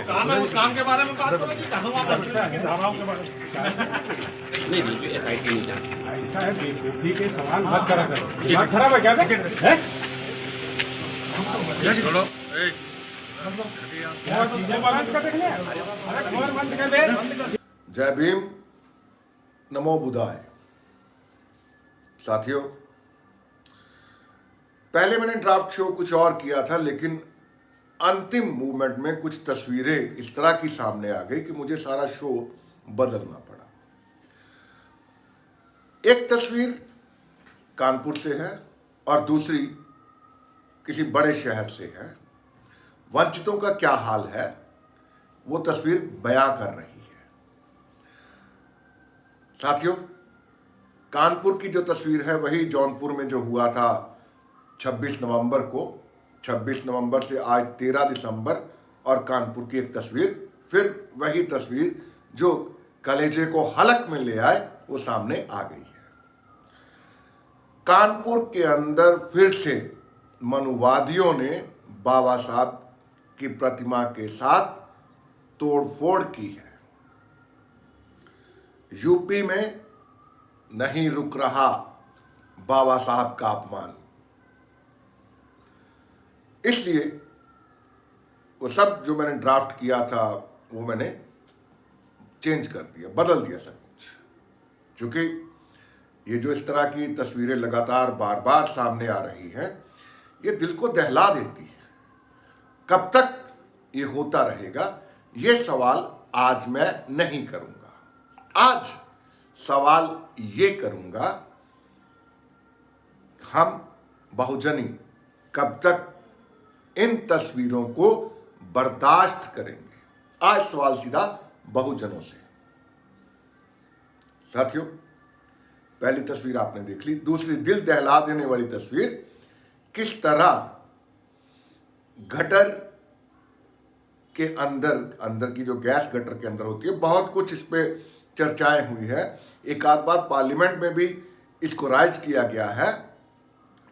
काम है, उस काम के बारे में बात करो कि कहाँ वहाँ धाराओं के बारे में। नहीं नहीं, एसआईटी नहीं जानती। ऐसा है, बेवकूफी के सवाल मत करा करो। दिमाग खराब है क्या? हैं? चलो चीजें बंद कर देंगे। अरे कमर बंद कर दे। जय भीम, नमो बुधाय। साथियों, पहले मैंने ड्राफ्ट शो कुछ और किया था, लेकिन अंतिम मूवमेंट में कुछ तस्वीरें इस तरह की सामने आ गई कि मुझे सारा शो बदलना पड़ा। एक तस्वीर कानपुर से है और दूसरी किसी बड़े शहर से है। वंचितों का क्या हाल है वो तस्वीर बयां कर रही है। साथियों, कानपुर की जो तस्वीर है वही जौनपुर में जो हुआ था 26 नवंबर को। 26 नवंबर से आज 13 दिसंबर और कानपुर की एक तस्वीर, फिर वही तस्वीर जो कलेजे को हलक में ले आए वो सामने आ गई है। कानपुर के अंदर फिर से मनुवादियों ने बाबा साहब की प्रतिमा के साथ तोड़फोड़ की है। यूपी में नहीं रुक रहा बाबा साहब का अपमान, इसलिए वो सब जो मैंने ड्राफ्ट किया था वो मैंने चेंज कर दिया, बदल दिया सब कुछ। क्योंकि ये जो इस तरह की तस्वीरें लगातार बार बार सामने आ रही हैं, ये दिल को दहला देती है। कब तक ये होता रहेगा, ये सवाल आज मैं नहीं करूंगा। आज सवाल ये करूंगा, हम बहुजनी कब तक इन तस्वीरों को बर्दाश्त करेंगे। आज सवाल सीधा बहुजनों से। साथियों, पहली तस्वीर आपने देख ली। दूसरी दिल दहला देने वाली तस्वीर, किस तरह गटर के अंदर की जो गैस गटर के अंदर होती है, बहुत कुछ इस पे चर्चाएं हुई है। एक आध बार पार्लियामेंट में भी इसको राइज किया गया है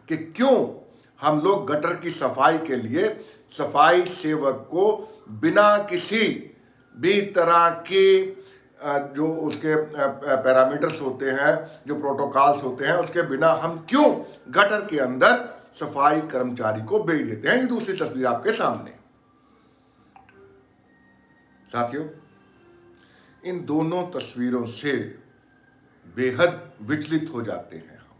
कि क्यों हम लोग गटर की सफाई के लिए सफाई सेवक को बिना किसी भी तरह की जो उसके पैरामीटर्स होते हैं, जो प्रोटोकॉल्स होते हैं, उसके बिना हम क्यों गटर के अंदर सफाई कर्मचारी को भेज देते हैं। ये दूसरी तस्वीर आपके सामने। साथियों, इन दोनों तस्वीरों से बेहद विचलित हो जाते हैं हम,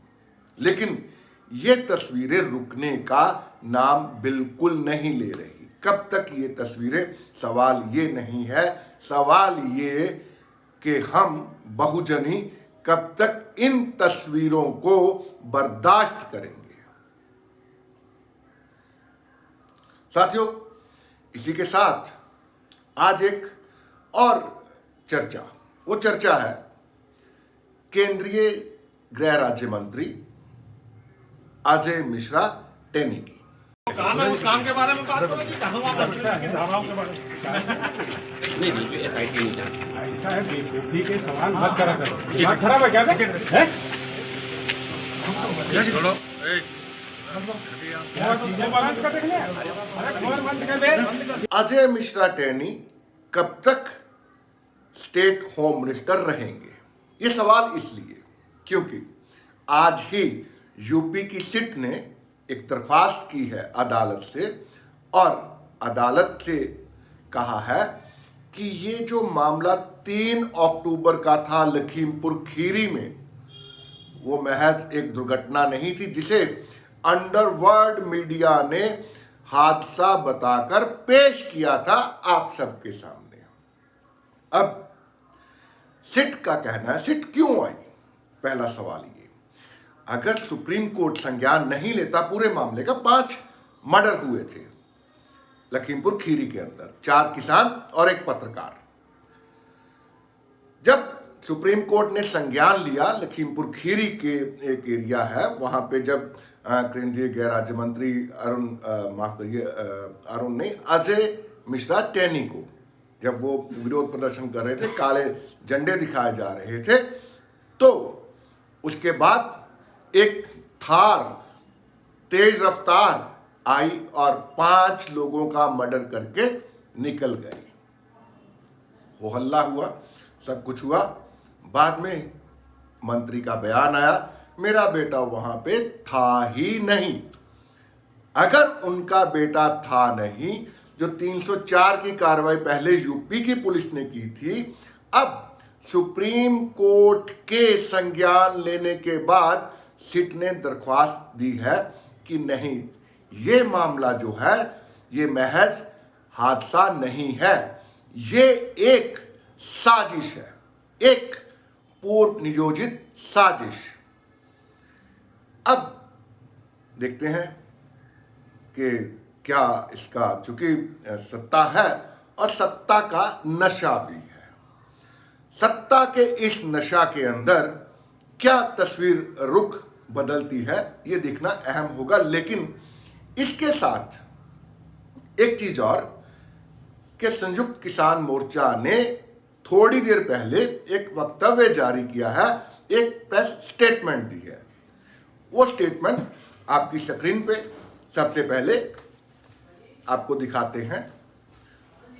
लेकिन ये तस्वीरें रुकने का नाम बिल्कुल नहीं ले रही। कब तक ये तस्वीरें, सवाल ये नहीं है, सवाल ये कि हम बहुजनी कब तक इन तस्वीरों को बर्दाश्त करेंगे। साथियों, इसी के साथ आज एक और चर्चा, वो चर्चा है केंद्रीय गृह राज्य मंत्री अजय मिश्रा टेनी की। काम है, उस काम के बारे में बात करो कि कहाँ वहाँ धाराओं के बारे में। नहीं नहीं, एसआईटी नहीं जानती। ऐसा है, बेवकूफी के सवाल मत करा करो। दिमाग खराब है क्या? हैं? चलो चीजें बंद कर देंगे। अरे कमर बंद कर दे। अजय मिश्रा टेनी कब तक स्टेट होम मिनिस्टर रहेंगे? ये सवाल इसलिए क्योंकि आज ही यूपी की सिट ने एक दरख्वास्त की है अदालत से, और अदालत से कहा है कि ये जो मामला 3 अक्टूबर का था लखीमपुर खीरी में, वो महज एक दुर्घटना नहीं थी जिसे अंडरवर्ल्ड मीडिया ने हादसा बताकर पेश किया था आप सबके सामने। अब सिट का कहना है, सिट क्यों आई? पहला सवाल ये, अगर सुप्रीम कोर्ट संज्ञान नहीं लेता पूरे मामले का, 5 मर्डर हुए थे लखीमपुर खीरी के अंदर, 4 किसान और एक पत्रकार। जब सुप्रीम कोर्ट ने संज्ञान लिया, लखीमपुर खीरी के एक एरिया है वहां पे, जब केंद्रीय गृह राज्य मंत्री अजय मिश्रा टेनी को, जब वो विरोध प्रदर्शन कर रहे थे, काले झंडे दिखाए जा रहे थे, तो उसके बाद एक थार तेज रफ्तार आई और 5 लोगों का मर्डर करके निकल गई। हो हल्ला हुआ, सब कुछ हुआ। बाद में मंत्री का बयान आया, मेरा बेटा वहां पे था ही नहीं। अगर उनका बेटा था नहीं, जो 304 की कार्रवाई पहले यूपी की पुलिस ने की थी, अब सुप्रीम कोर्ट के संज्ञान लेने के बाद सिट ने दरख्वास्त दी है कि नहीं, ये मामला जो है ये महज हादसा नहीं है, ये एक साजिश है, एक पूर्व नियोजित साजिश। अब देखते हैं कि क्या इसका, चूंकि सत्ता है और सत्ता का नशा भी है, सत्ता के इस नशा के अंदर क्या तस्वीर रुख बदलती है ये देखना अहम होगा। लेकिन इसके साथ एक चीज और कि संयुक्त किसान मोर्चा ने थोड़ी देर पहले एक वक्तव्य जारी किया है, एक प्रेस स्टेटमेंट दी है। वो स्टेटमेंट आपकी स्क्रीन पे सबसे पहले आपको दिखाते हैं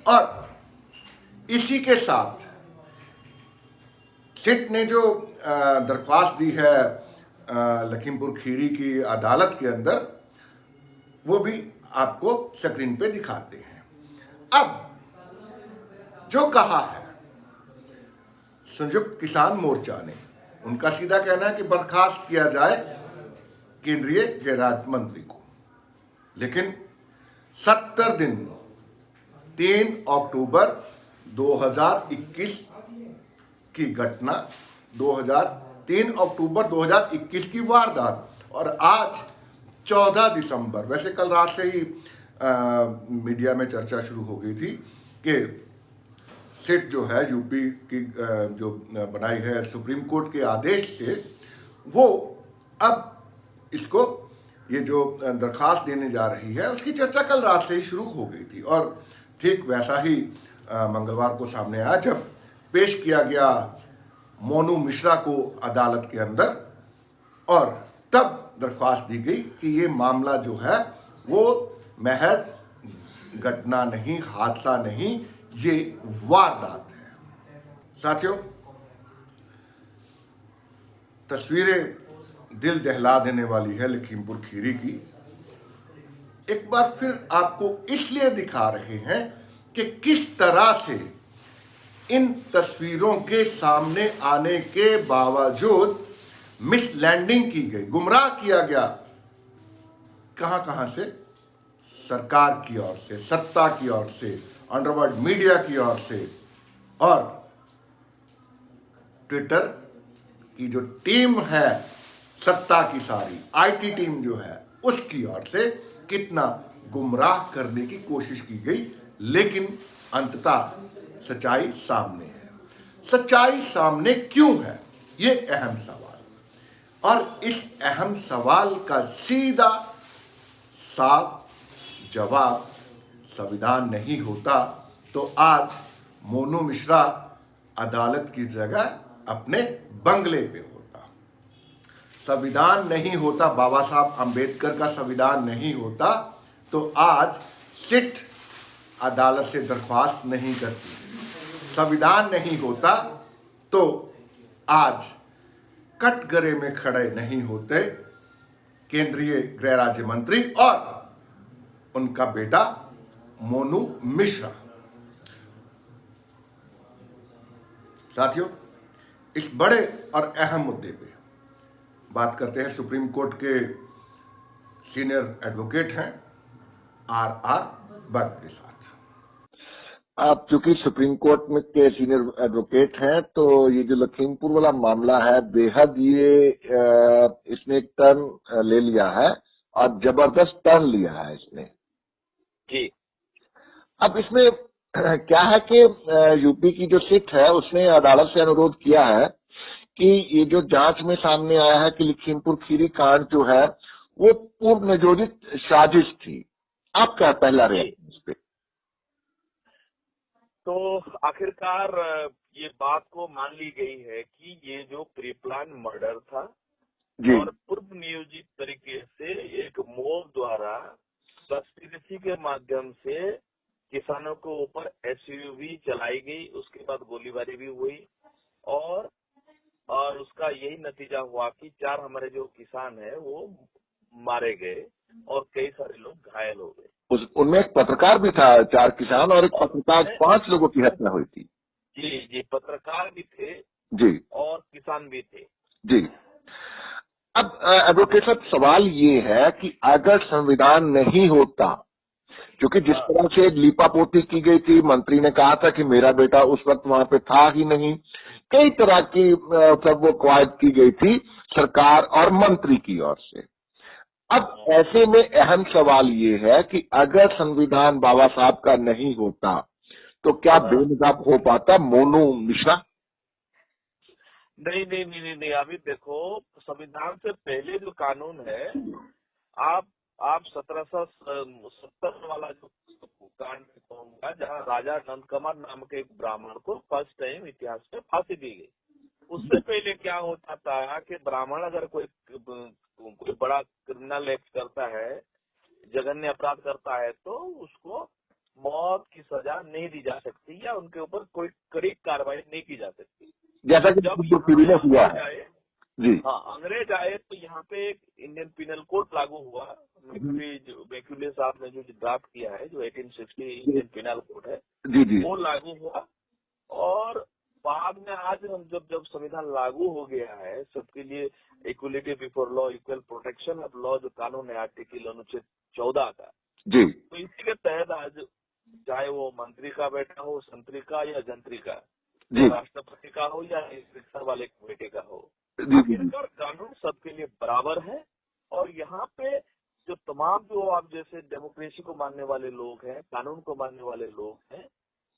और इसी के साथ सिट ने जो दरख्वास्त दी है लखीमपुर खीरी की अदालत के अंदर, वो भी आपको स्क्रीन पे दिखाते हैं। अब जो कहा है संयुक्त किसान मोर्चा ने, उनका सीधा कहना है कि बर्खास्त किया जाए केंद्रीय गृह राज्य मंत्री को। लेकिन 70 दिन 3 अक्टूबर 2021 की घटना, 3 अक्टूबर 2021 की वारदात, और आज 14 दिसंबर, वैसे कल रात से ही मीडिया में चर्चा शुरू हो गई थी कि सिट जो है यूपी की जो बनाई है सुप्रीम कोर्ट के आदेश से, वो अब इसको ये जो दरखास्त देने जा रही है उसकी चर्चा कल रात से ही शुरू हो गई थी। और ठीक वैसा ही मंगलवार को सामने आया जब पेश किया गया मोनू मिश्रा को अदालत के अंदर, और तब दरख्वास्त दी गई कि ये मामला जो है वो महज घटना नहीं, हादसा नहीं, ये वारदात है। साथियों, तस्वीरें दिल दहला देने वाली है लखीमपुर खीरी की। एक बार फिर आपको इसलिए दिखा रहे हैं कि किस तरह से इन तस्वीरों के सामने आने के बावजूद मिसलैंडिंग की गई, गुमराह किया गया। कहां से? सरकार की ओर से, सत्ता की ओर से, अंडरवर्ल्ड मीडिया की ओर से, और ट्विटर की जो टीम है सत्ता की, सारी आईटी टीम जो है उसकी ओर से कितना गुमराह करने की कोशिश की गई। लेकिन अंततः सच्चाई सामने है। सच्चाई सामने क्यों है, ये अहम सवाल, और इस अहम सवाल का सीधा साफ जवाब संविधान नहीं होता तो आज मोनू मिश्रा अदालत की जगह अपने बंगले पे होता। संविधान नहीं होता, बाबा साहब अंबेडकर का संविधान नहीं होता तो आज सिट अदालत से दरख्वास्त नहीं करती। संविधान नहीं होता तो आज कटघरे में खड़े नहीं होते केंद्रीय गृह राज्य मंत्री और उनका बेटा मोनू मिश्रा। साथियों, इस बड़े और अहम मुद्दे पे बात करते हैं। सुप्रीम कोर्ट के सीनियर एडवोकेट हैं आर बर्ग के साथ। आप चूंकि सुप्रीम कोर्ट में के सीनियर एडवोकेट हैं, तो ये जो लखीमपुर वाला मामला है बेहद ये इसने एक टर्न ले लिया है और जबरदस्त टर्न लिया है इसने जी। अब इसमें क्या है कि यूपी की जो सिट है उसने अदालत से अनुरोध किया है कि ये जो जांच में सामने आया है कि लखीमपुर खीरी कांड जो है वो पूर्व नियोजित साजिश थी। आपका पहला रिएक्शन इस पे? तो आखिरकार ये बात को मान ली गई है कि ये जो प्री प्लान मर्डर था जी। और पूर्व नियोजित तरीके से एक मोब द्वारा कंस्पिरेसी के माध्यम से किसानों के ऊपर एसयूवी चलाई गई, उसके बाद गोलीबारी भी हुई और उसका यही नतीजा हुआ कि 4 हमारे जो किसान है वो मारे गए और कई सारे लोग घायल हो गए। उनमें एक पत्रकार भी था, 4 किसान और एक पत्रकार, 5 लोगों की हत्या हुई थी। जी, पत्रकार भी थे जी और किसान भी थे। जी। अब एडवोकेट साहब, सवाल ये है कि अगर संविधान नहीं होता, क्योंकि जिस तरह से लीपापोती की गई थी, मंत्री ने कहा था कि मेरा बेटा उस वक्त वहां पे था ही नहीं, कई तरह की सब वो कवायद की गई थी सरकार और मंत्री की ओर से। अब ऐसे में अहम सवाल ये है कि अगर संविधान बाबा साहब का नहीं होता तो क्या बेनकाब हो पाता मोनू मिश्रा? नहीं। अभी देखो, संविधान से पहले जो कानून है, आप 1770 वाला जो कांड कहूंगा, जहाँ राजा नंदकुमार नाम के एक ब्राह्मण को फर्स्ट टाइम इतिहास में फांसी दी गई। उससे पहले क्या होता था कि ब्राह्मण अगर कोई बड़ा क्रिमिनल एक्ट करता है, जघन्य अपराध करता है, तो उसको मौत की सजा नहीं दी जा सकती या उनके ऊपर कोई कड़ी कार्रवाई नहीं की जा सकती। जैसा कि जब टीवी में हुआ है जी। हाँ, अंग्रेज आए तो यहाँ पे एक इंडियन पिनल कोड लागू हुआ। मैक्यूले साहब ने जो ड्राफ्ट किया है, जो 1860 इंडियन पिनल कोड है, जी जी, वो लागू हुआ। और बाद में आज हम जब संविधान लागू हो गया है, सबके लिए equality before law, equal protection of law, जो कानून है आर्टिकल अनुच्छेद 14 का जी, तो इसी के तहत आज चाहे वो मंत्री का बेटा हो, संतरी का या जंत्री का, जी राष्ट्रपति का हो या रिक्शा वाले के बेटे का हो, जी, आखिरकार कानून सबके लिए बराबर है। और यहाँ पे जो तमाम जो आप जैसे डेमोक्रेसी को मानने वाले लोग हैं, कानून को मानने वाले लोग हैं,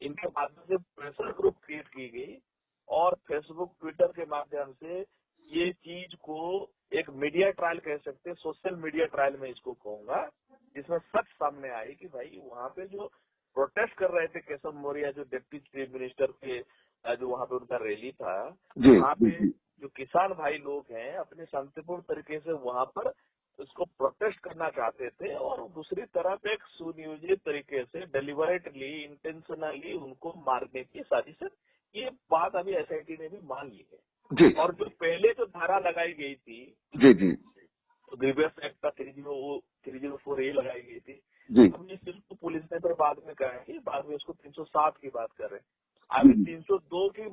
इनके माध्यम से प्रेशर ग्रुप क्रिएट की गई और फेसबुक, ट्विटर के माध्यम से ये चीज को एक मीडिया ट्रायल कह सकते हैं, सोशल मीडिया ट्रायल में इसको कहूंगा, जिसमें सच सामने आई कि भाई वहाँ पे जो प्रोटेस्ट कर रहे थे केशव मौर्य, जो डिप्टी चीफ मिनिस्टर के, जो वहाँ पे उनका रैली था, वहाँ पे जो किसान भाई लोग हैं अपने शांतिपूर्ण तरीके से वहाँ पर उसको प्रोटेस्ट करना चाहते थे और दूसरी तरफ एक सुनियोजित तरीके से डेलिबरेटली, इंटेंशनली उनको मारने की साजिश है। ये बात अभी एसआईटी ने भी मान ली है जी। और जो पहले जो धारा लगाई गई थी जी जी, तो ग्रीवियस एक्ट का 304A लगाई गई थी जी, हमने सिर्फ पुलिस ने फिर बाद में कहा कि बाद में उसको 307 की बात कर रहे हैं। अभी 302 की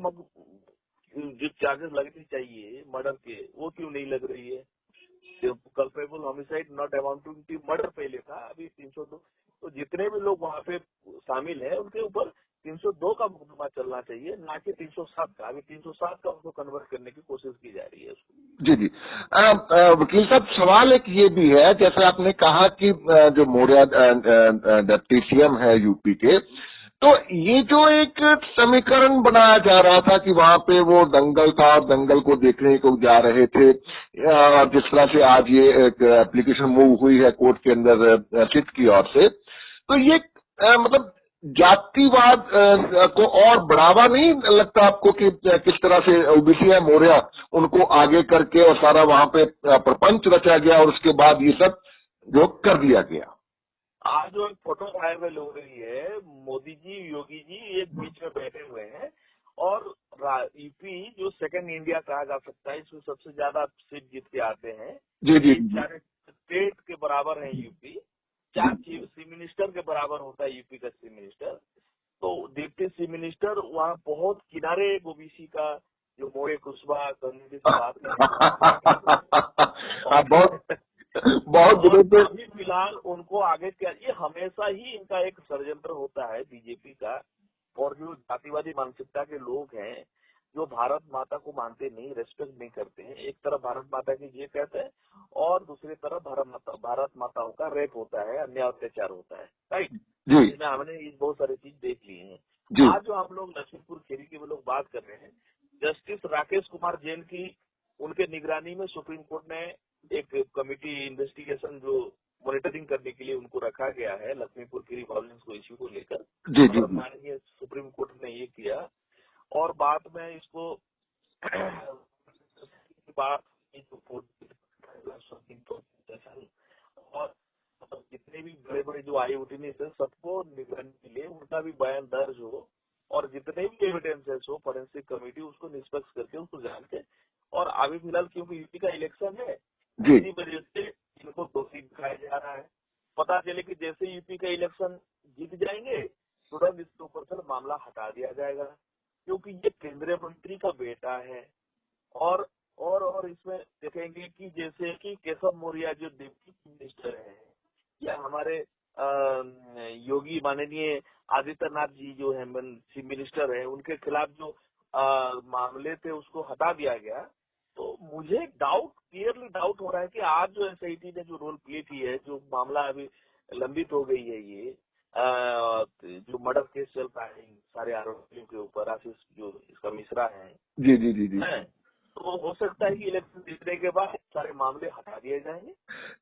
जो चार्जेस लगनी चाहिए मर्डर के, वो क्यों नहीं लग रही है? Culpable homicide not amounting to murder पहले था, अभी 302। तो जितने भी लोग वहाँ पे शामिल हैं उनके ऊपर 302 का मुकदमा चलना चाहिए, ना कि 307 का। अभी 307 का उसको कन्वर्ट करने की कोशिश की जा रही है उसको। जी जी। वकील साहब, सवाल एक ये भी है, जैसे आपने कहा कि जो मौर्य डिप्टी सीएम है यूपी के, तो ये जो एक समीकरण बनाया जा रहा था कि वहां पे वो दंगल था और दंगल को देखने को जा रहे थे, जिस तरह से आज ये एक एप्लीकेशन मूव हुई है कोर्ट के अंदर सिट की ओर से, तो ये मतलब जातिवाद को और बढ़ावा नहीं लगता आपको कि किस तरह से ओबीसी है मौर्य, उनको आगे करके और सारा वहां पे प्रपंच रचा गया और उसके बाद ये सब जो कर दिया गया? आज जो एक फोटो वायरल हो रही है, मोदी जी, योगी जी एक बीच में बैठे हुए हैं और यूपी जो सेकंड इंडिया कहा जा सकता है, इसमें सबसे ज्यादा सीट जीत के आते हैं। जी जी, 4 स्टेट के बराबर है यूपी, 4 चीफ मिनिस्टर के बराबर होता है यूपी का चीफ मिनिस्टर। तो डिप्टी चीफ मिनिस्टर वहाँ बहुत किनारे ओबीसी का, जो मौर्य कुशवाहा कम्युनिटी से बात बहुत दिनों से अभी फिलहाल उनको आगे क्या, ये हमेशा ही इनका एक षड्यंत्र होता है बीजेपी का। और जो जातिवादी मानसिकता के लोग हैं, जो भारत माता को मानते नहीं, रेस्पेक्ट नहीं करते हैं, एक तरफ भारत माता की ये कहते हैं और दूसरी तरफ भारत माताओं का रेप होता है, अन्याय अत्याचार होता है, राइट जी। इसमें हमने ये बहुत सारी चीज देख ली है। आज जो हम लोग लक्ष्मीपुर खीरी की वो लोग बात कर रहे हैं, जस्टिस राकेश कुमार जैन की उनके निगरानी में सुप्रीम कोर्ट ने एक कमिटी इन्वेस्टिगेशन जो मॉनिटरिंग करने के लिए उनको रखा गया है लक्ष्मीपुर खीरी वायलेंस को इश्यू को लेकर। जी जी, माननीय सुप्रीम कोर्ट ने ये किया और बाद में इसको बात और जितने भी बड़े बड़े जो आई विटनेस है सबको निगरानी मिले, उनका भी बयान दर्ज हो और जितने भी एविडेंसेस हो फोरेंसिक कमेटी उसको निष्पक्ष करके उसको जान के, और अभी फिलहाल क्योंकि यूपी का इलेक्शन है इसी वजह से इनको दोषी दिखाया जा रहा है। पता चले कि जैसे यूपी का इलेक्शन जीत जाएंगे तुरंत इसके ऊपर से मामला हटा दिया जाएगा, क्योंकि ये केंद्रीय मंत्री का बेटा है। और इसमें देखेंगे कि जैसे कि केशव मौर्य जो डिप्टी मिनिस्टर है या हमारे योगी माननीय आदित्यनाथ जी जो है चीफ मिनिस्टर है, उनके खिलाफ जो मामले थे उसको हटा दिया गया। तो मुझे क्लियरली डाउट हो रहा है कि आज जो एसआईटी ने जो रोल प्ले की है, जो मामला अभी लंबित हो गई है, ये जो मर्डर केस चल रहा है सारे आरोपियों के ऊपर, आशीष जो इसका मिश्रा है जी जी जी जी, तो हो सकता है कि इलेक्शन जीतने के बाद सारे मामले हटा दिए जाएंगे।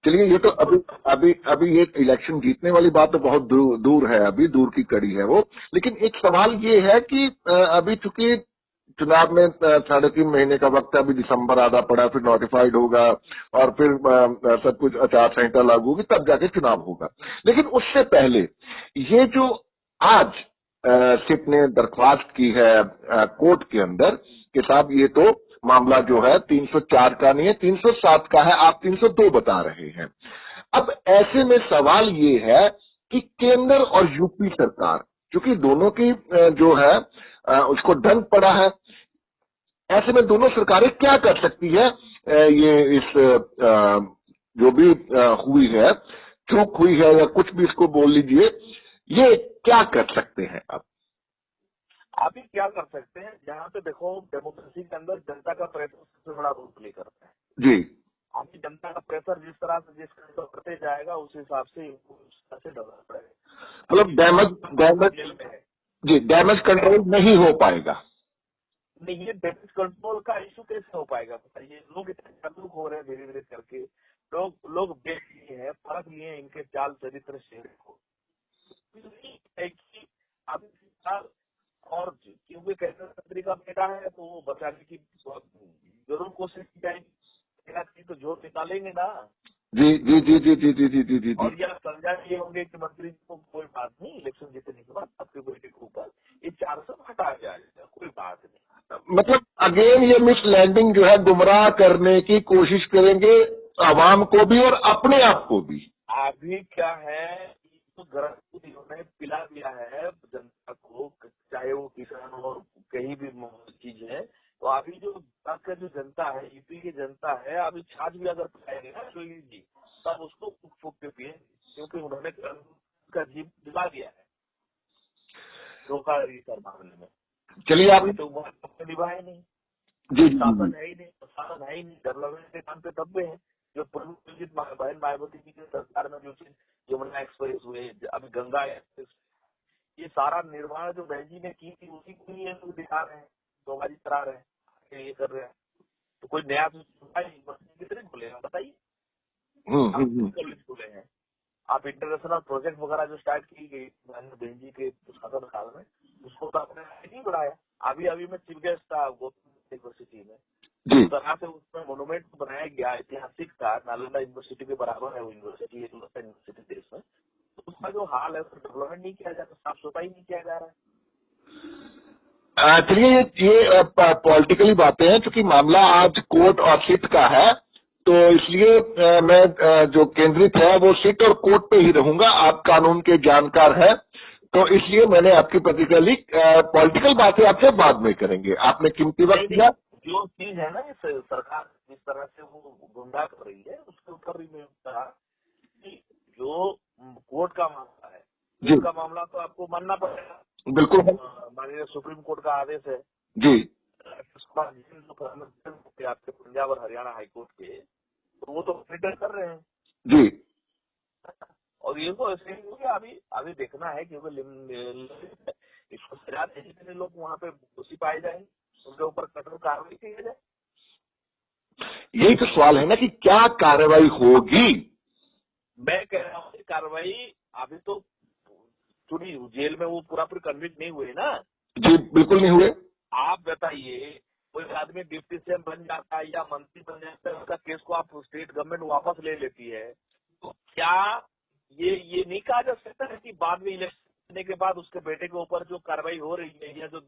चलिए ये तो अभी ये इलेक्शन जीतने वाली बात तो बहुत दूर है, अभी दूर की कड़ी है वो। लेकिन एक सवाल ये है कि अभी चूंकि चुनाव में 3.5 महीने का वक्त है, अभी दिसंबर आधा पड़ा, फिर नोटिफाइड होगा और फिर सब कुछ आचार संहिता लागू होगी, तब जाके चुनाव होगा। लेकिन उससे पहले ये जो आज सिट ने दरख्वास्त की है कोर्ट के अंदर कि साहब ये तो मामला जो है 304 का नहीं है, 307 का है, आप 302 बता रहे हैं। अब ऐसे में सवाल ये है कि केंद्र और यूपी सरकार, क्योंकि दोनों की जो है उसको दंड पड़ा है, ऐसे में दोनों सरकारें क्या कर सकती है? ये इस जो भी हुई है, चूक हुई है या कुछ भी इसको बोल लीजिए, ये क्या कर सकते हैं? अब अभी क्या कर सकते हैं? जहाँ पे देखो डेमोक्रेसी के अंदर जनता का प्रेशर सबसे बड़ा रोल प्ले करता है जी। अभी जनता का प्रेशर जिस तरह से बढ़ते जाएगा उस हिसाब से डेवलप रहेगा। मतलब डैमेज कंट्रोल नहीं हो पाएगा। नहीं, ये डैमेज कंट्रोल का इशू कैसे हो पाएगा बताइए? लोग इतने जागरूक हो रहे हैं धीरे धीरे करके, लोग देख लिए हैं, परख लिए हैं इनके चाल चरित्र से को। अभी और क्योंकि केंद्र मंत्री का बेटा है तो वो बचाने की जरूर कोशिश की जाएगी, तो जोर निकालेंगे ना। जी जी जी जी जी जी जी जी जी और यह समझा ये होंगे कि मंत्री को कोई बात नहीं, इलेक्शन जीतने के बाद आपके बेटे के ऊपर ये 400 हटा जाएगा, कोई बात नहीं। मतलब अगेन ये मिसलैंडिंग जो है, गुमराह करने की कोशिश करेंगे आवाम को भी और अपने आप को भी। अभी क्या है तो गर्म इन्होंने पिला दिया है जनता को, चाहे वो किसान हो कहीं भी चीज है। तो अभी जो जनता है, यूपी की जनता है, अभी छाछ भी अगर पिलाएंगे ना तो जी तब उसको फूक के पिए, क्योंकि उन्होंने का जीव दिला दिया है धोखाधड़ी कर मामले में। चलिए आप तो निभाए नहीं, जी शासन है ही नहीं, शासन है ही नहीं, डेवलपमेंट के काम पे दबे हैं। जो पूर्व बहन मायावती जी की सरकार में जो चीज यमुना एक्सप्रेस हुए, अभी गंगा एक्सप्रेस, ये सारा निर्माण जो बहन जी ने की थी उसी को ही लोग दिखा रहे हैं, दोबारी करा रहे हैं, ये कर रहे हैं। तो कोई नया कितने खुलेगा बताइए? कॉलेज खुले हैं, आप इंटरनेशनल प्रोजेक्ट वगैरह जो स्टार्ट की गई बहन जी के शासन काल में, उसको तो आपने नहीं बढ़ाया। अभी मैं चीफ गेस्ट था गौतम यूनिवर्सिटी में, जिस तरह से उसमें मोनुमेंट बनाया गया, ऐतिहासिक था, नालंदा यूनिवर्सिटी के बराबर है वो यूनिवर्सिटी, यूनिवर्सिटी देश में, तो उसका जो हाल है उसको डेवलपमेंट नहीं किया जा रहा, साफ सफाई नहीं किया जा रहा है। चलिए ये पॉलिटिकली बातें हैं, क्योंकि मामला आज कोर्ट और सिट का है, तो इसलिए मैं जो केंद्रित है वो सिट और कोर्ट पे ही रहूंगा। आप कानून के जानकार हैं, तो इसलिए मैंने आपकी प्रतिक्रिया ली। पॉलिटिकल बातें आपसे बाद में करेंगे, आपने कीमती वक्त दिया। जो चीज है ना, इस सरकार जिस तरह से वो गुंडा कर रही है उसके ऊपर भी मैं कहा कि जो कोर्ट का मामला है, कोर्ट का मामला तो आपको मानना पड़ेगा, बिल्कुल। माननीय सुप्रीम कोर्ट का आदेश है जी, आपके पंजाब और हरियाणा हाईकोर्ट के, तो वो तो रिटर्न कर रहे हैं जी। और ये तो ऐसे ही अभी देखना है, क्योंकि इसको सजा देने लोग वहाँ पे दोषी पाए जाएंगे, उनके ऊपर कठोर कार्रवाई की जाए। यही तो सवाल है ना कि क्या कार्रवाई होगी। मैं कह रहा हूँ कार्रवाई अभी तो थोड़ी जेल में वो पूरा कन्विक्ट नहीं हुए ना जी, बिल्कुल नहीं हुए। आप बताइए, कोई आदमी डिप्टी सीएम बन जाता है या मंत्री बन जाता है, उसका केस को आप स्टेट गवर्नमेंट वापस ले लेती है, तो क्या ये नहीं कहा जा सकता है कि बाद में इलेक्शन होने के बाद उसके बेटे के ऊपर जो कार्रवाई हो रही है या जो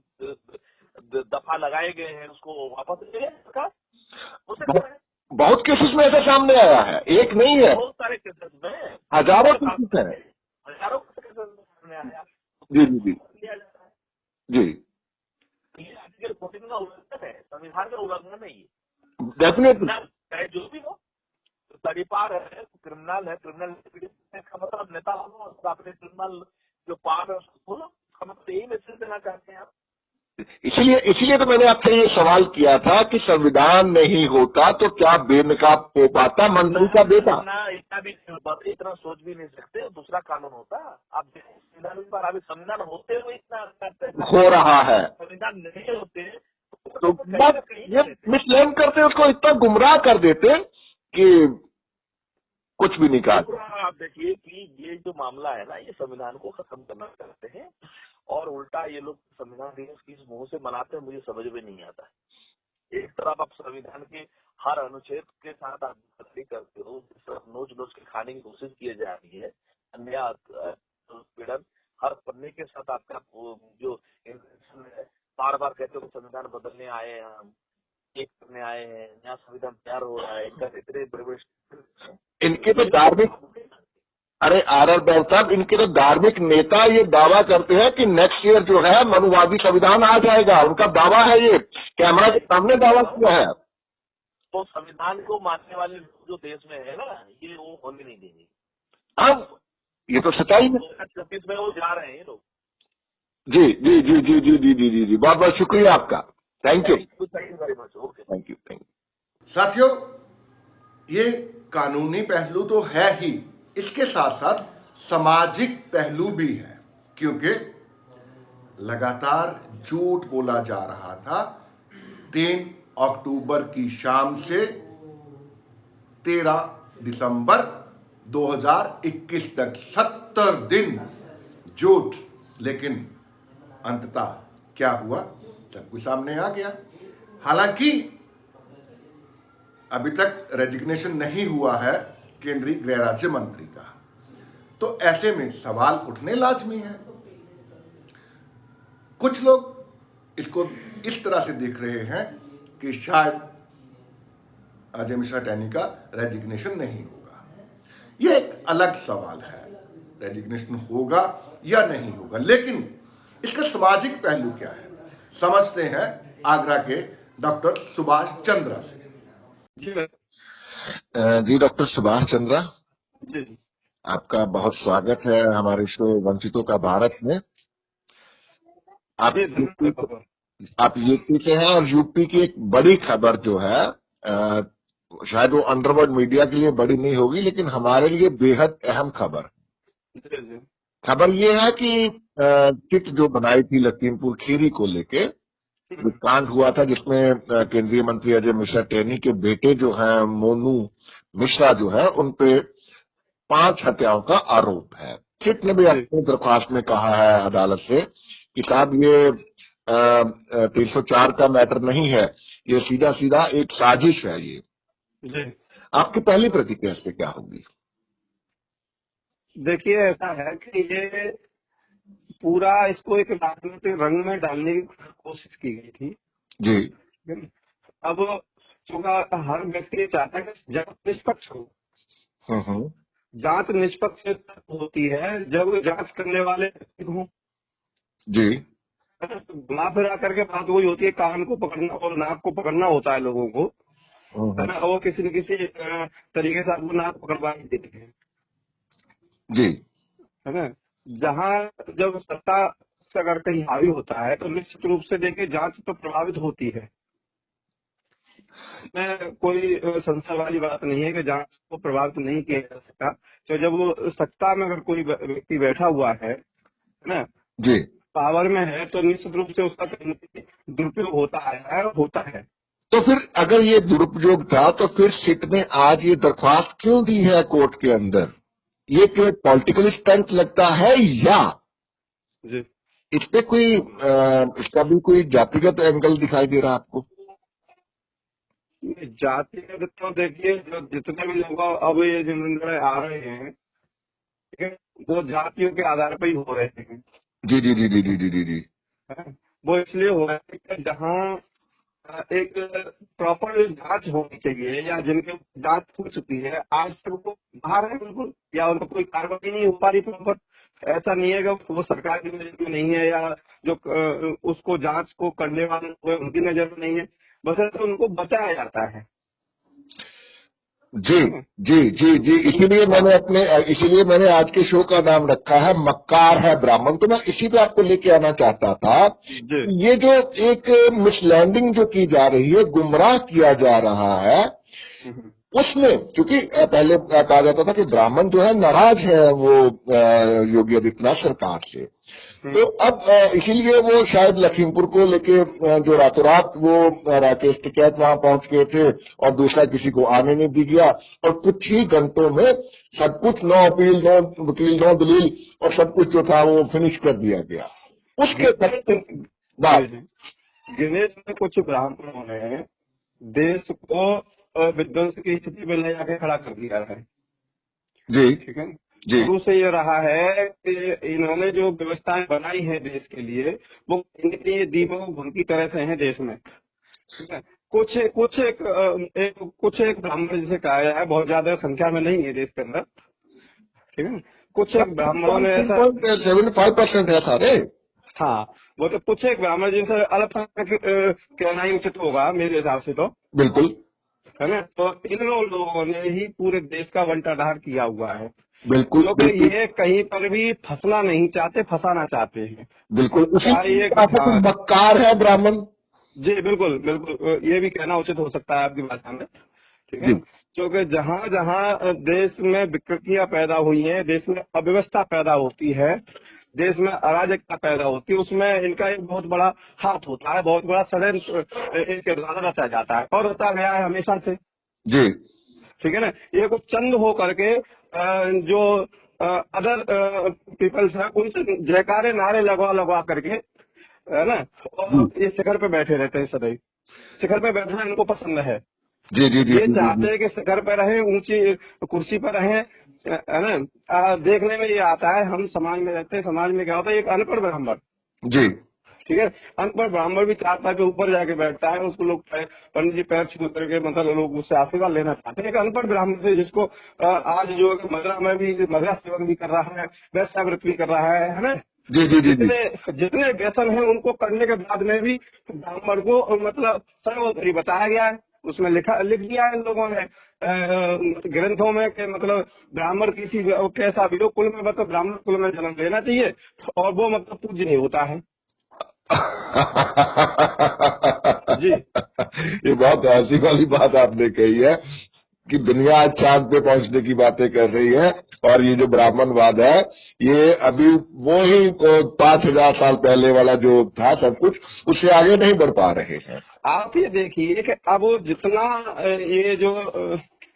दफा लगाए गए हैं उसको वापस ले सरकार हो सकता है। बहुत केसेस में ऐसा सामने आया है, एक नहीं है, बहुत सारे केसेस में, हजारों केसेस हैं। हजारों केसेस सामने आया। जी जी जी लिया जाता है। जी, ये आर्टिकल 14 का उल्लंघन है, संविधान का उल्लंघन नहीं है। डेफिनेटली। चाहे जो भी हो, तड़ीपार है, क्रिमिनल है, क्रिमिनल का मतलब नेता हो अपने क्रिमिनल जो पार है उसको बोलो, उसका मतलब यही मैसेज देना चाहते हैं आप। इसीलिए तो मैंने आपसे ये सवाल किया था कि संविधान नहीं होता तो क्या बेनकाब हो पाता मंत्री का बेटा। इतना सोच भी नहीं सकते, दूसरा कानून होता। आप संविधान पर अभी संविधान होते हुए इतना करते हो रहा है, संविधान नहीं होते तो बस ये मिसलेम करते, उसको इतना गुमराह कर देते कि कुछ भी नहीं कहा। आप देखिए कि ये जो मामला है ना, ये संविधान को खत्म करना चाहते हैं और उल्टा ये लोग संविधान दिवस किस मुंह से मनाते हैं मुझे समझ में नहीं आता है। एक तरफ आप संविधान के हर अनुच्छेद के साथ आप गद्दारी करते हो, नोच नोच के खाने की कोशिश की जा रही है, अन्याय पीड़न हर पन्ने के साथ आपका जो इंटेंशन है, बार बार कहते हो संविधान बदलने आए हैं, हम एक करने आए हैं, नया संविधान तैयार हो रहा है, इतने बड़े इनके तो धार्मिक, अरे आर साहब, इनके तो धार्मिक नेता ये दावा करते हैं कि नेक्स्ट ईयर जो है मनुवादी संविधान आ जाएगा, उनका दावा है, ये कैमरा के सामने दावा किया है। तो संविधान को मानने वाले जो देश में है ना, ये वो होने नहीं देंगे। अब ये तो सच्चाई है। 2026 में वो जा रहे हैं लोग। जी जी जी जी जी जी जी जी जी, बहुत बहुत शुक्रिया आपका, thank you, thank you very much. Okay, thank you, thank you. साथियों, ये कानूनी पहलू तो है ही, इसके साथ साथ सामाजिक पहलू भी है, क्योंकि लगातार झूठ बोला जा रहा था। 3 अक्टूबर की शाम से 13 दिसंबर 2021 तक 70 दिन झूठ, लेकिन अंततः क्या हुआ सब कुछ सामने आ गया। हालांकि अभी तक रेजिग्नेशन नहीं हुआ है केंद्रीय गृह राज्य मंत्री का, तो ऐसे में सवाल उठने लाजमी है। कुछ लोग इसको इस तरह से देख रहे हैं कि शायद अजय मिश्रा टैनी का रेजिग्नेशन नहीं होगा। यह एक अलग सवाल है, रेजिग्नेशन होगा या नहीं होगा, लेकिन इसका सामाजिक पहलू क्या है समझते हैं आगरा के डॉक्टर सुभाष चंद्रा से। जी डॉक्टर सुभाष चंद्रा जी, आपका बहुत स्वागत है हमारे शो वंचितों का भारत में। आप यूपी से हैं और यूपी की एक बड़ी खबर जो है, शायद वो अंडरवर्ल्ड मीडिया के लिए बड़ी नहीं होगी, लेकिन हमारे लिए बेहद अहम खबर ये है कि किट जो बनाई थी लखीमपुर खीरी को लेके, जो कांड हुआ था जिसमें केंद्रीय मंत्री अजय मिश्रा टेनी के बेटे जो हैं मोनू मिश्रा जो है, उन पे 5 हत्याओं का आरोप है। किट ने भी अपनी दरख्वास्त में कहा है अदालत से कि साहब ये 304 का मैटर नहीं है, ये सीधा सीधा एक साजिश है ये। आपकी पहली प्रतिक्रिया इस पे क्या होगी? देखिए ऐसा है कि ये पूरा इसको एक राजनीतिक रंग में डालने की कोशिश की गई थी जी। अब चूंकि हर व्यक्ति चाहता है कि जांच निष्पक्ष हो। जांच निष्पक्ष होती है जब जांच करने वाले हों जी। घुमा फिरा करके बात वही होती है, कान को पकड़ना और नाक को पकड़ना होता है लोगों को, है ना। वो किसी न किसी तरीके से आपको नाक पकड़वा ही देते हैं जी, है ना। जहाँ जब सत्ता से अगर कहीं हावी होता है तो निश्चित रूप से देखिए जांच तो प्रभावित होती है। मैं कोई संशय वाली बात नहीं है कि जांच को प्रभावित नहीं किया जा सकता। तो जब वो सत्ता में अगर कोई व्यक्ति बैठा हुआ है ना जी, पावर में है, तो निश्चित रूप से उसका दुरुपयोग होता है। तो फिर अगर ये दुरुपयोग था तो फिर सिट ने आज ये दरख्वास्त क्यों दी है कोर्ट के अंदर? ये कोई पॉलिटिकल स्टंट लगता है या जी इस पे कोई इसका भी कोई जातिगत एंगल दिखाई दे रहा है आपको? जातिगत तो देखिए जो जितने भी लोग अब ये जो निर्णय आ रहे हैं ठीक है, वो जातियों के आधार पर ही हो रहे हैं। जी जी जी जी जी जी जी जी। है? वो इसलिए हो रहा है कि जहाँ एक प्रॉपर जांच होनी चाहिए, या जिनके जांच हो चुकी है आज तक वो बाहर है बिल्कुल, या उनको कोई कार्रवाई नहीं हो पा रही प्रॉपर। ऐसा नहीं है कि वो सरकार की नजर में नहीं है, या जो उसको जांच को करने वाले लोग हैं उनकी नजर में नहीं है, बस ऐसा उनको बताया जाता है। जी जी जी जी, इसीलिए मैंने आज के शो का नाम रखा है मक्कार है ब्राह्मण। तो मैं इसी पे आपको लेके आना चाहता था। ये जो एक मिसलैंडिंग जो की जा रही है, गुमराह किया जा रहा है, उसमें क्योंकि पहले कहा जाता था कि ब्राह्मण जो है नाराज है वो योगी आदित्यनाथ सरकार से, तो अब इसीलिए वो शायद लखीमपुर को लेके जो रातों रात वो राकेश टिकैत वहां पहुंच गए थे और दूसरा किसी को आने नहीं दी गया, और कुछ ही घंटों में सब कुछ, नो अपील, नो वकील, नो दलील, और सब कुछ जो था वो फिनिश कर दिया गया। उसके बाद गणेश में कुछ ब्राह्मणों ने देश को विध्वंस की स्थिति में ले जाके खड़ा कर दिया है। जी ठीक है, जी शुरू से ये रहा है कि इन्होंने जो व्यवस्थाएं बनाई है देश के लिए, वो इनके दीपक घुन की तरह से हैं देश में। ठीक है, कुछ एक ब्राह्मण जिसे कहा गया है, बहुत ज्यादा संख्या में नहीं है देश के अंदर। ठीक है, कुछ एक ब्राह्मणों ने ऐसा 75% है सारे। हाँ, वो तो कुछ एक ब्राह्मण जिनसे अल्पसंख्यक कहना ही उचित होगा मेरे हिसाब से, तो बिल्कुल है ना। तो इन लोगों ने ही पूरे देश का बंटाढार किया हुआ है। बिल्कुल, क्योंकि ये कहीं पर भी फंसना नहीं चाहते, फंसाना चाहते हैं। बिल्कुल, उसी ये मक्कार है ब्राह्मण। जी बिल्कुल बिल्कुल, ये भी कहना उचित हो सकता है आपकी भाषा में। ठीक है, क्योंकि जहाँ जहाँ देश में विकृतियां पैदा हुई हैं, देश में अव्यवस्था पैदा होती है, देश में अराजकता पैदा होती है, उसमें इनका एक बहुत बड़ा हाथ होता है, बहुत बड़ा षड्यंत्र इनके द्वारा रचा जाता है और रचा गया है हमेशा से। जी ठीक है ना, ये कुछ चंद हो करके जो अदर पीपल्स है उनसे जयकारे नारे लगवा लगवा करके, है ना, और ये शिखर पे बैठे रहते हैं सदैव। शिखर पे बैठना इनको पसंद है। जी जी जी, ये चाहते हैं कि शिखर पे रहें, ऊंची कुर्सी पर रहें, है ना। देखने में ये आता है, हम समाज में रहते हैं, समाज में क्या होता है, एक अनपढ़ ब्राह्मण, जी ठीक है, अनपढ़ ब्राह्मण भी चाहता है कि ऊपर जाके बैठता है, उसको लोग पंडित जी पैर छू करके मतलब लोग उससे आशीर्वाद लेना चाहते हैं। एक अनपढ़ ब्राह्मण से, जिसको आज जो मदरा में भी मदरा सेवक भी कर रहा है, वैश्यावृत भी कर रहा है ना। जी जी जी, जितने व्यसन है उनको करने के बाद में भी ब्राह्मण को मतलब सर्वोपरि बताया गया है, उसमें लिख दिया है इन लोगों ने ग्रंथों में कि मतलब ब्राह्मण किसी कैसा भी हो, कुल में मतलब ब्राह्मण कुल में जन्म लेना चाहिए, और वो मतलब पूज्य नहीं होता है। जी, ये बहुत हंसी वाली बात आपने कही है कि दुनिया आज चांद पे पहुंचने की बातें कर रही है, और ये जो ब्राह्मणवाद है ये अभी वो ही 5000 साल पहले वाला जो था सब कुछ, उससे आगे नहीं बढ़ पा रहे हैं। आप ये देखिए कि अब जितना ये जो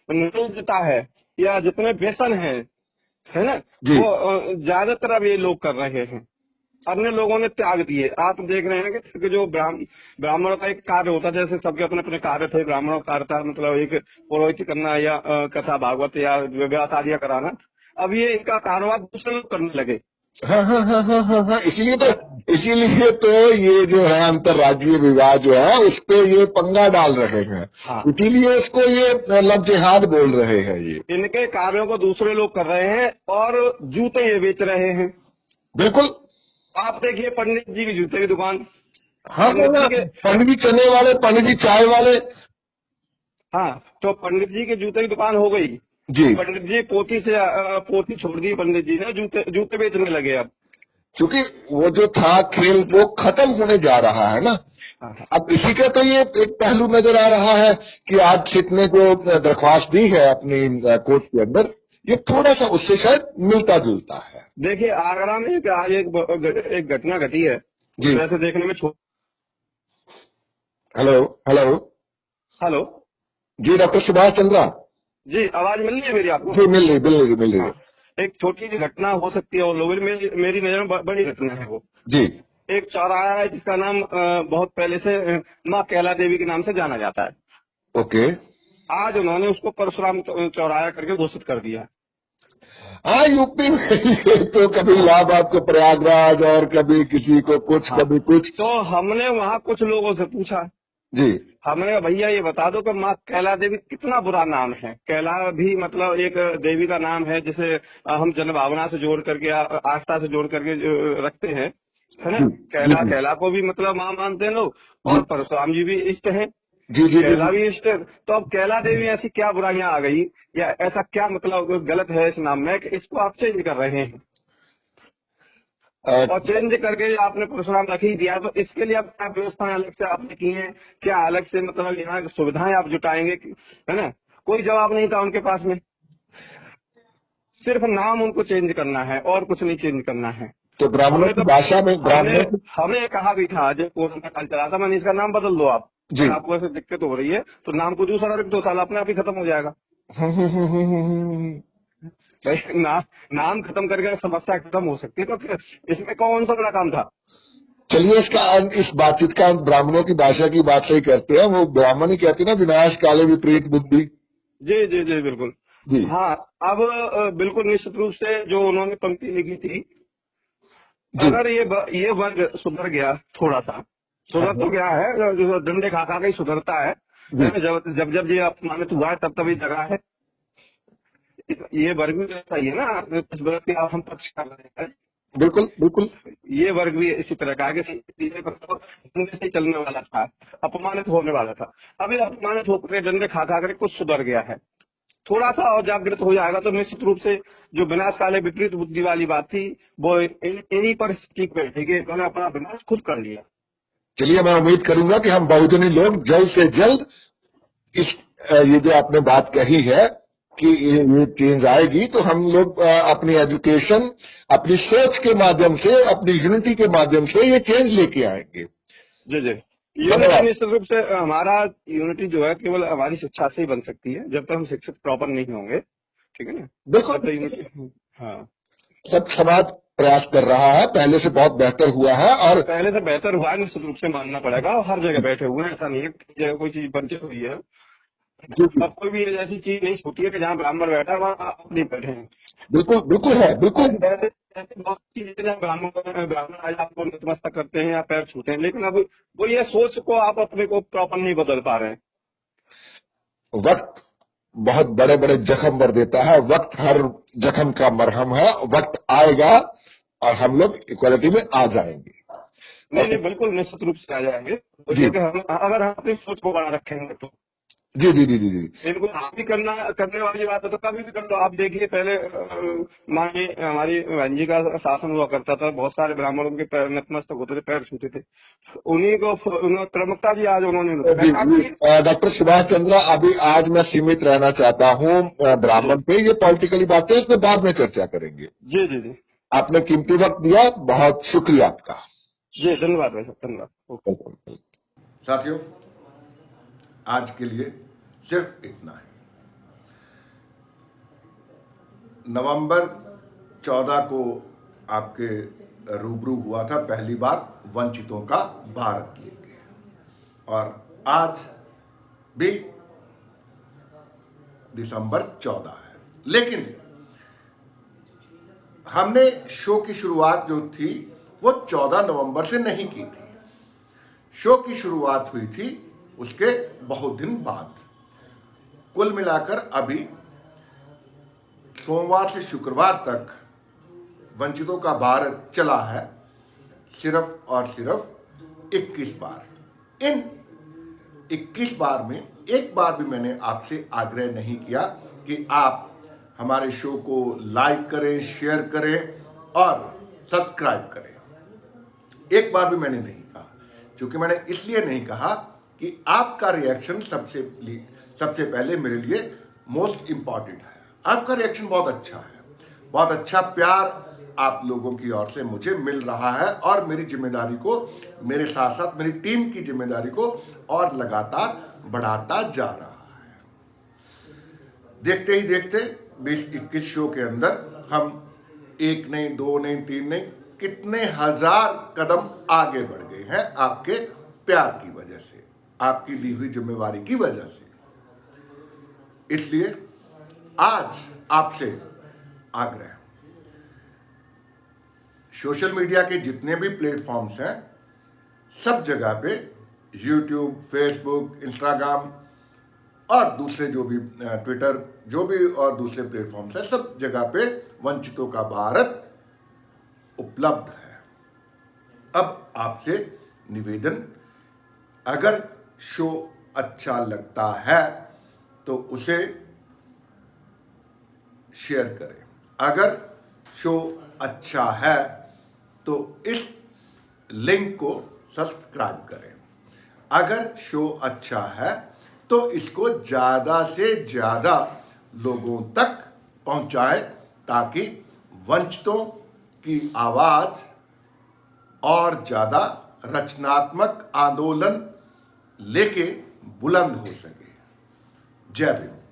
निर्लजता है या जितने व्यसन है ना, वो ज्यादातर अब ये लोग कर रहे हैं, अन्य लोगों ने त्याग दिए। आप देख रहे हैं कि जो ब्राह्मणों का एक कार्य होता है, जैसे सबके अपने अपने कार्य थे, ब्राह्मणों का कार्य था मतलब एक पुरोहित करना या कथा भागवत या विवाह शादियां कराना, अब ये इनका कारोबार दूसरे लोग करने लगे। हाँ, इसीलिए तो ये जो है अंतर्राज्यीय विवाह जो है उस पे ये पंगा डाल रहे हैं। हाँ। इसीलिए इसको ये लव जिहाद बोल रहे हैं। ये इनके कार्यों को दूसरे लोग कर रहे हैं और जूते ये बेच रहे हैं। बिल्कुल, आप देखिए पंडित जी की जूते की दुकान, हाँ, पंडित जी चने वाले, पंडित जी चाय वाले, हाँ, तो पंडित जी के जूते की दुकान हो गई जी। पंडित जी पोती छोड़ दी, पंडित जी ने जूते बेचने लगे। अब क्योंकि वो जो था खेल वो खत्म होने जा रहा है ना। अब इसी का तो ये एक पहलू नजर आ रहा है कि आज सिट ने जो दरख्वास्त दी है अपनी कोर्ट के अंदर, ये थोड़ा सा उससे शायद मिलता जुलता है। देखिए आगरा में आज एक घटना घटी है जी, वैसे देखने में हेलो हेलो हेलो जी, डॉक्टर सुभाष चंद्रा जी, आवाज मिल रही है मेरी आपको? जी, मिल रही है। एक छोटी सी घटना हो सकती है और लोगों में मेरी नजर में बड़ी घटना है वो जी। एक चौराहा है जिसका नाम बहुत पहले से माँ कैला देवी के नाम से जाना जाता है। ओके। आज उन्होंने उसको परशुराम चौराहा करके घोषित कर दिया। हाँ, यूपी में ये तो कभी इलाहाबाद को प्रयागराज और कभी किसी को कुछ, हाँ, कभी कुछ। तो हमने वहाँ कुछ लोगों से पूछा, जी हमने कहा भैया ये बता दो कि माँ कैला देवी कितना बुरा नाम है। कैला भी मतलब एक देवी का नाम है जिसे हम जनभावना से जोड़ करके आस्था से जोड़ करके रखते हैं, है ना। जी कैला जी कैला को भी मतलब माँ मानते हैं लोग, जी और परशुराम जी भी इष्ट हैं, जी जी कैला जी। भी इष्ट है। तो अब कैला देवी ऐसी क्या बुराइयां आ गई, या ऐसा क्या मतलब गलत है इस नाम में कि इसको आप चेंज कर रहे हैं, और चेंज करके आपने परशुराम रख ही दिया। तो इसके लिए आप क्या व्यवस्थाएं अलग से आपने की हैं, क्या अलग से मतलब यहाँ की सुविधाएं आप जुटाएंगे, है ना। कोई जवाब नहीं था उनके पास में, सिर्फ नाम उनको चेंज करना है और कुछ नहीं चेंज करना है। तो ब्राह्मणों हमने की तो भाषा में, हमने ब्राह्मणों की। हमने कहा भी था जब कोरोना काल चला था, मैंने इसका नाम बदल दो आप, जी। अगर आपको ऐसे दिक्कत हो रही है तो नाम को दूसरा रख दो, साल अपने आप ही खत्म हो जाएगा। भाई नाम खत्म करके समस्या खत्म हो सकती है, तो इसमें कौन सा बड़ा काम था। चलिए, इसका इस बातचीत का अंत ब्राह्मणों की भाषा की बात से ही करते हैं। वो ब्राह्मण ही कहते हैं ना, विनाश काले विपरीत बुद्धि। जी जी जी बिल्कुल। जी हाँ, अब बिल्कुल निश्चित रूप से जो उन्होंने पंक्ति लिखी थी, जी। अगर ये वर्ग सुधर गया थोड़ा सा, सुधर तो गया है, जो डंडे खा खा के ही सुधरता है, जी जब जब जब ये अपमानित हुआ है तब तभी जगह है। ये वर्ग भी ऐसा ही है ना, इस वर्ग के आप हम पक्ष कर रहे हैं, बिल्कुल बिल्कुल। ये वर्ग भी इसी तरह का है कि सीधे पर तो डंडे से चलने वाला था, अपमानित होने वाला था। अभी अपमानित होकर डंडे खा खा कर कुछ सुधर गया है, थोड़ा सा और जागृत हो जाएगा तो निश्चित रूप से जो विनाश काले विपरीत बुद्धि वाली बात थी वो इन्हीं पर ठीक बैठेगी। उन्होंने अपना विनाश खुद कर लिया। चलिए, मैं उम्मीद करूंगा कि हम बहुजनी लोग जल्द से जल्द इस ये जो आपने बात कही है कि ये चेंज आएगी, तो हम लोग अपनी एजुकेशन, अपनी सोच के माध्यम से, अपनी यूनिटी के माध्यम से ये चेंज लेके आएंगे। जी जी, यूनिटी निश्चित रूप से हमारा यूनिटी जो है केवल हमारी शिक्षा से ही बन सकती है, जब तक हम शिक्षित प्रॉपर नहीं होंगे, ठीक है ना, बिल्कुल। तब तक यूनिटी। हाँ, सब समाज प्रयास कर रहा है, पहले से बहुत बेहतर हुआ है, और पहले से बेहतर हुआ है, निश्चित रूप से मानना पड़ेगा। और हर जगह बैठे हुए हैं, ऐसा नहीं है कि जगह कोई चीज वंचित हुई है। जी जी अब कोई भी ऐसी चीज नहीं छूटी है कि जहाँ ब्राह्मण बैठा है वहाँ आप नहीं बैठे हैं। बिल्कुल बिल्कुल है, बिल्कुल। ऐसे ऐसे बहुत सी चीजें जहाँ ब्राह्मण आज आपको नतमस्तक करते हैं या पैर छूते हैं, लेकिन अब वो ये सोच को आप अपने को प्रॉपर नहीं बदल पा रहे हैं। वक्त बहुत बड़े बड़े जख्म भर देता है, वक्त हर जख्म का मरहम है। वक्त आएगा और हम लोग इक्वालिटी में आ जाएंगे। नहीं नहीं, बिल्कुल निश्चित रूप से आ जाएंगे, जी अगर हम अपनी सोच को बड़ा रखेंगे तो। जी जी जी जी जी। इनको आप भी करने वाली बात है तो कभी भी कर लो। आप देखिए, पहले मानिए हमारी बहन जी का शासन हुआ करता था, बहुत सारे ब्राह्मणों के पैर नतमस्तक होते थे, पैर छूते थे, उन्हीं को प्रमुखता भी आज उन्होंने। डॉक्टर सुभाष चंद्र, अभी आज मैं सीमित रहना चाहता हूँ ब्राह्मण पे। ये पॉलिटिकली बातें इसमें बाद में चर्चा करेंगे। जी जी जी, आपने कीमती वक्त दिया, बहुत शुक्रिया आपका। जी धन्यवाद भाई साहब, धन्यवाद। साथियों, आज के लिए सिर्फ इतना ही। नवंबर 14 को आपके रूबरू हुआ था पहली बार वंचितों का भारत लेके, और आज भी दिसंबर 14 है। लेकिन हमने शो की शुरुआत जो थी वो 14 नवंबर से नहीं की थी। शो की शुरुआत हुई थी उसके बहुत दिन बाद। कुल मिलाकर अभी सोमवार से शुक्रवार तक वंचितों का भारत चला है सिर्फ और सिर्फ 21 बार। इन 21 बार में एक बार भी मैंने आपसे आग्रह नहीं किया कि आप हमारे शो को लाइक करें, शेयर करें और सब्सक्राइब करें। एक बार भी मैंने नहीं कहा, क्योंकि मैंने इसलिए नहीं कहा कि आपका रिएक्शन सबसे पहले मेरे लिए मोस्ट इंपॉर्टेंट है। आपका रिएक्शन बहुत अच्छा है, बहुत अच्छा प्यार आप लोगों की ओर से मुझे मिल रहा है, और मेरी जिम्मेदारी को, मेरे साथ साथ मेरी टीम की जिम्मेदारी को और लगातार बढ़ाता जा रहा है। देखते ही देखते 20-21 शो के अंदर हम 1 नहीं, 2 नहीं, 3 नहीं, कितने हजार कदम आगे बढ़ गए हैं आपके प्यार की वजह से, आपकी दी हुई जिम्मेवारी की वजह से। इसलिए आज आपसे आग्रह, सोशल मीडिया के जितने भी प्लेटफॉर्म्स हैं सब जगह पे यूट्यूब, फेसबुक, इंस्टाग्राम और दूसरे जो भी ट्विटर, जो भी और दूसरे प्लेटफॉर्म्स हैं, सब जगह पे वंचितों का भारत उपलब्ध है। अब आपसे निवेदन, अगर शो अच्छा लगता है तो उसे शेयर करें, अगर शो अच्छा है तो इस लिंक को सब्सक्राइब करें, अगर शो अच्छा है तो इसको ज़्यादा से ज़्यादा लोगों तक पहुंचाएं ताकि वंचितों की आवाज़ और ज़्यादा रचनात्मक आंदोलन लेके बुलंद हो सके। जय भीम।